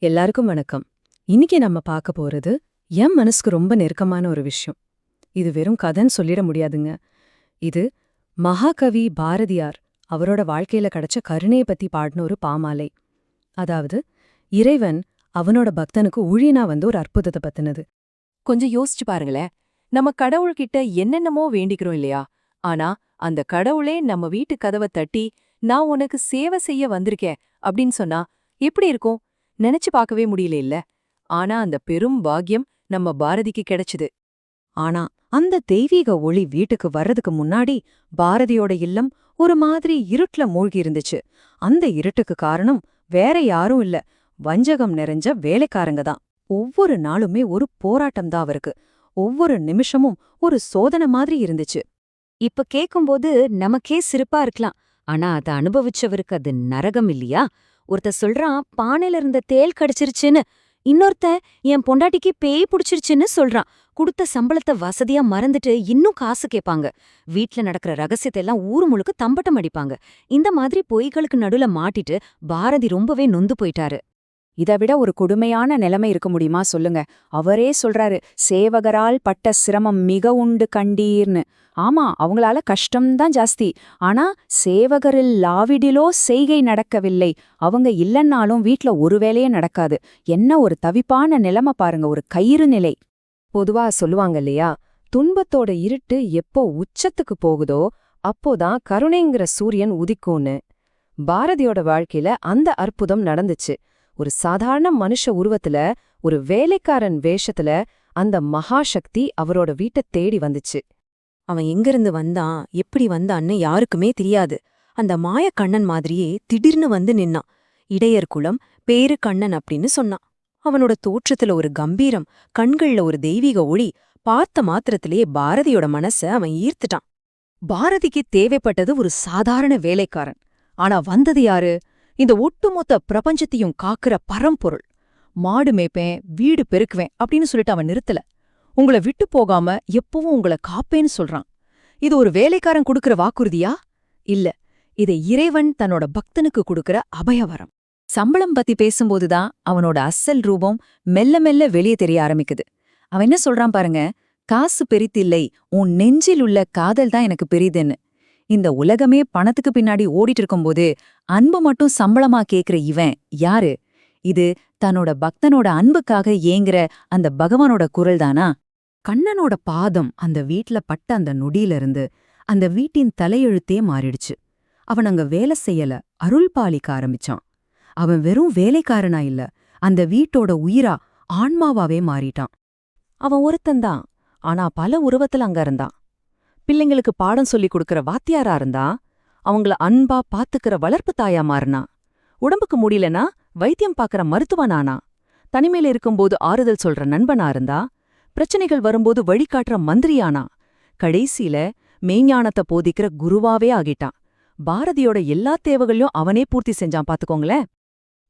எல்லாருக்கும் வணக்கம். இன்னைக்கு நம்ம பார்க்க போறது என் மனசுக்கு ரொம்ப நெருக்கமான ஒரு விஷயம். இது வெறும் கதைன்னு சொல்லிட முடியாதுங்க. இது மகாகவி பாரதியார் அவரோட வாழ்க்கையில கிடைச்ச கருணையை பத்தி பாடின ஒரு பாமாலை. அதாவது இறைவன் அவனோட பக்தனுக்கு ஊழியனா வந்து ஒரு அற்புதத்தை பத்தினது. கொஞ்சம் யோசிச்சு பாருங்களேன். நம்ம கடவுள்கிட்ட என்னென்னமோ வேண்டிக்கிறோம் இல்லையா? ஆனா அந்த கடவுளே நம்ம வீட்டு கதவை தட்டி, நான் உனக்கு சேவை செய்ய வந்திருக்கேன் அப்படின்னு சொன்னா எப்படி இருக்கும்? நினைச்சு பார்க்கவே முடியல இல்ல. ஆனா அந்த பெரும் பாக்கியம் நம்ம பாரதிக்கு கிடைச்சுது. ஆனா அந்த தெய்வீக ஒளி வீட்டுக்கு வர்றதுக்கு முன்னாடி பாரதியோட இல்லம் ஒரு மாதிரி இருட்டுல மூழ்கி இருந்துச்சு. அந்த இருட்டுக்கு காரணம் வேற யாரும் இல்ல, வஞ்சகம் நிறைஞ்ச வேலைக்காரங்க தான். ஒவ்வொரு நாளுமே ஒரு போராட்டம் தான் அவருக்கு. ஒவ்வொரு நிமிஷமும் ஒரு சோதனை மாதிரி இருந்துச்சு. இப்ப கேக்கும்போது நமக்கே சிரிப்பா இருக்கலாம். ஆனா அத அனுபவிச்சவருக்கு அது நரகம் இல்லையா? ஒருத்தர் சொல்றான் பானையில இருந்த தேள் கடிச்சிருச்சுன்னு, இன்னொருத்தன் என் பொண்டாட்டிக்கு பேய் புடிச்சிருச்சுன்னு சொல்றான். குடுத்த சம்பளத்தை வசதியா மறந்துட்டு இன்னும் காசு கேட்பாங்க. வீட்ல நடக்கிற ரகசியத்தை எல்லாம் ஊர் முழுக்க தம்பட்டம் அடிப்பாங்க. இந்த மாதிரி பொய்களுக்கு நடுல மாட்டிட்டு பாரதி ரொம்பவே நொந்து போயிட்டாரு. இதை விட ஒரு கொடுமையான நிலைமை இருக்க முடியுமா சொல்லுங்க. அவரே சொல்றாரு, சேவகரால் பட்ட சிரமம் மிக உண்டு கண்டீர்னு. ஆமா, அவங்களால கஷ்டம்தான் ஜாஸ்தி. ஆனா சேவகரில் லாவிடிலோ செய்கை நடக்கவில்லை. அவங்க இல்லைன்னாலும் வீட்ல ஒரு வேலையே நடக்காது. என்ன ஒரு தவிப்பான நிலைமை பாருங்க, ஒரு கயிறு நிலை. பொதுவா சொல்லுவாங்க இல்லையா, துன்பத்தோட இருட்டு எப்போ உச்சத்துக்கு போகுதோ அப்போதான் கருணைங்கிற சூரியன் உதிக்கும்னு. பாரதியோட வாழ்க்கையில அந்த அற்புதம் நடந்துச்சு. ஒரு சாதாரண மனுஷ உருவத்துல, ஒரு வேலைக்காரன் வேஷத்துல அந்த மகாசக்தி அவரோட வீட்டை தேடி வந்துச்சு. அவன் எங்கிருந்து வந்தான், எப்படி வந்தான்னு யாருக்குமே தெரியாது. அந்த மாயக்கண்ணன் மாதிரியே திடீர்னு வந்து நின்னான். இடையர் குலம், பேரு கண்ணன் அப்படின்னு சொன்னான். அவனோட தோற்றத்துல ஒரு கம்பீரம், கண்கள்ல ஒரு தெய்வீக ஒளி. பார்த்த மாத்திரத்திலேயே பாரதியோட மனச அவன் ஈர்த்துட்டான். பாரதிக்கு தேவைப்பட்டது ஒரு சாதாரண வேலைக்காரன். ஆனா வந்தது யாரு? இந்த ஒட்டுமொத்த பிரபஞ்சத்தையும் காக்குற பரம்பொருள். மாடு மேய்ப்பேன், வீடு பெருக்குவேன் அப்படின்னு சொல்லிட்டு அவன் நிறுத்தல. உங்களை விட்டு போகாம எப்பவும் உங்களை காப்பேன்னு சொல்றான். இது ஒரு வேலைக்காரன் கொடுக்கற வாக்குறுதியா? இல்ல, இதை இறைவன் தன்னோட பக்தனுக்கு கொடுக்கற அபயவரம். சம்பளம் பத்தி பேசும்போதுதான் அவனோட அசல் ரூபம் மெல்ல மெல்ல வெளியே தெரிய ஆரம்பிக்குது. அவன் என்ன சொல்றான் பாருங்க, காசு பெரிதில்லை, உன் நெஞ்சில் உள்ள காதல் தான் எனக்கு பெரிதுன்னு. இந்த உலகமே பணத்துக்கு பின்னாடி ஓடிட்டு இருக்கும்போது அன்பு மட்டும் சம்பளமா கேக்குற இவன் யாரு? இது தன்னோட பக்தனோட அன்புக்காக ஏங்குற அந்த பகவானோட குரல் தானா? கண்ணனோட பாதம் அந்த வீட்ல பட்ட அந்த நொடியிலிருந்து அந்த வீட்டின் தலையெழுத்தே மாறிடுச்சு. அவன் அங்க வேலை செய்யல, அருள் பாலிக்க ஆரம்பிச்சான். அவன் வெறும் வேலைக்காரனா இல்ல, அந்த வீட்டோட உயிரா, ஆன்மாவாவே மாறிட்டான். அவன் ஒருத்தன்தான், ஆனா பல உருவத்துல அங்க இருந்தான். பிள்ளைங்களுக்கு பாடம் சொல்லிக் கொடுக்கற வாத்தியாரா இருந்தா, அவங்கள அன்பா பாத்துக்கிற வளர்ப்பு தாயா மாறினா. உடம்புக்கு முடியலனா வைத்தியம் பாக்குற மருத்துவனானா. தனிமையில இருக்கும்போது ஆறுதல் சொல்ற நண்பனா இருந்தா, பிரச்சனைகள் வரும்போது வழிகாட்டுற மந்திரியானா. கடைசியில மெய்ஞானத்தை போதிக்கிற குருவாவே ஆகிட்டான். பாரதியோட எல்லா தேவைகளையும் அவனே பூர்த்தி செஞ்சான் பாத்துக்கோங்களேன்.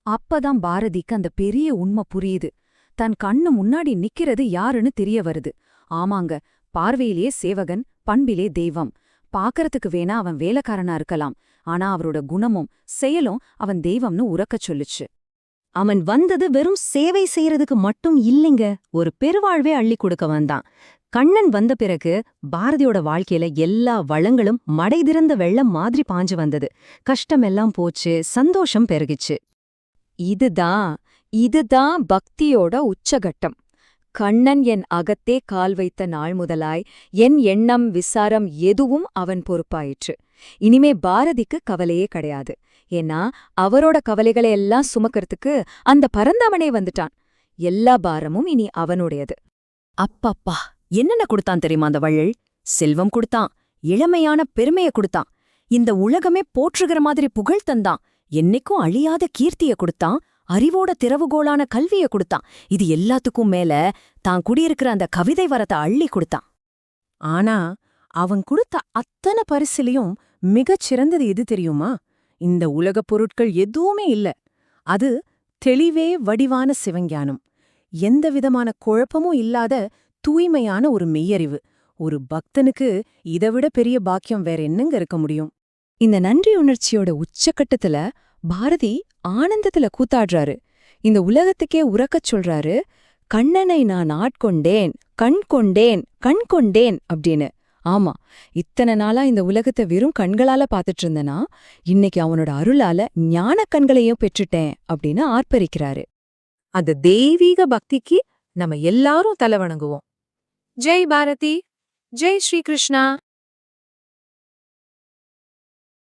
அப்பதான் பாரதிக்கு அந்த பெரிய உண்மை புரியுது. தன் கண்ணு முன்னாடி நிக்கிறது யாருன்னு தெரிய வருது. ஆமாங்க, பார்வையிலேயே சேவகன், பண்பிலே தெய்வம். பாக்கறதுக்கு வேணா அவன் வேலைக்காரனா இருக்கலாம், ஆனா அவரோட குணமும் செயலும் அவன் தெய்வம்னு உரக்கச் சொல்லுச்சு. அவன் வந்தது வெறும் சேவை செய்யறதுக்கு மட்டும் இல்லைங்க, ஒரு பெருவாழ்வே அள்ளி கொடுக்க வந்தான். கண்ணன் வந்த பிறகு பாரதியோட வாழ்க்கையில எல்லா வளங்களும் மடைதிறந்த வெள்ளம் மாதிரி பாஞ்சு வந்தது. கஷ்டமெல்லாம் போச்சு, சந்தோஷம் பெருகிச்சு. இதுதான் பக்தியோட உச்சகட்டம். கண்ணன் என் அகத்தே கால் வைத்த நாள் முதலாய் என் எண்ணம் விசாரம் எதுவும் அவன் பொறுப்பாயிற்று. இனிமே பாரதிக்கு கவலையே கிடையாது. ஏன்னா அவரோட கவலைகளை எல்லாம் சுமக்கிறதுக்கு அந்த பரந்தாமனே வந்துட்டான். எல்லா பாரமும் இனி அவனுடையது. அப்பப்பா, என்னென்ன கொடுத்தான் தெரியுமா அந்த வள்ளல்? செல்வம் கொடுத்தான், இளமையான பெருமைய கொடுத்தான், இந்த உலகமே போற்றுகிற மாதிரி புகழ் தந்தான், என்னைக்கும் அழியாத கீர்த்திய கொடுத்தான், அறிவோட திறவுகோளான கல்விய கொடுத்தான். இது எல்லாத்துக்கும் மேல தான் குடியிருக்கிற அந்த கவிதை வரத்தை அள்ளி கொடுத்தான். ஆனா அவன் கொடுத்த அத்தனை பரிசிலையும் மிகச் சிறந்தது எது தெரியுமா? இந்த உலகப் பொருட்கள் எதுவுமே இல்ல. அது தெளிவே வடிவான சிவஞானம். எந்த விதமான குழப்பமும் இல்லாத தூய்மையான ஒரு மெய்யறிவு. ஒரு பக்தனுக்கு இதைவிட பெரிய பாக்கியம் வேற என்னங்க இருக்க முடியும்? இந்த நன்றி உணர்ச்சியோட உச்சக்கட்டத்துல பாரதி ஆனந்தத்துல கூத்தாடுறாரு. இந்த உலகத்துக்கே உரக்கச் சொல்றாரு, கண்ணனை நான் ஆட்கொண்டேன், கண் கொண்டேன், கண் கொண்டேன் அப்படின்னு. ஆமா, இத்தனை நாளா இந்த உலகத்தை வெறும் கண்களால பாத்துட்டு இருந்தனா, இன்னைக்கு அவனோட அருளால ஞான கண்களையும் பெற்றுட்டேன் அப்படின்னு ஆர்ப்பரிக்கிறாரு. அந்த தெய்வீக பக்திக்கு நம்ம எல்லாரும் தலை வணங்குவோம். ஜெய் பாரதி, ஜெய் ஸ்ரீ கிருஷ்ணா.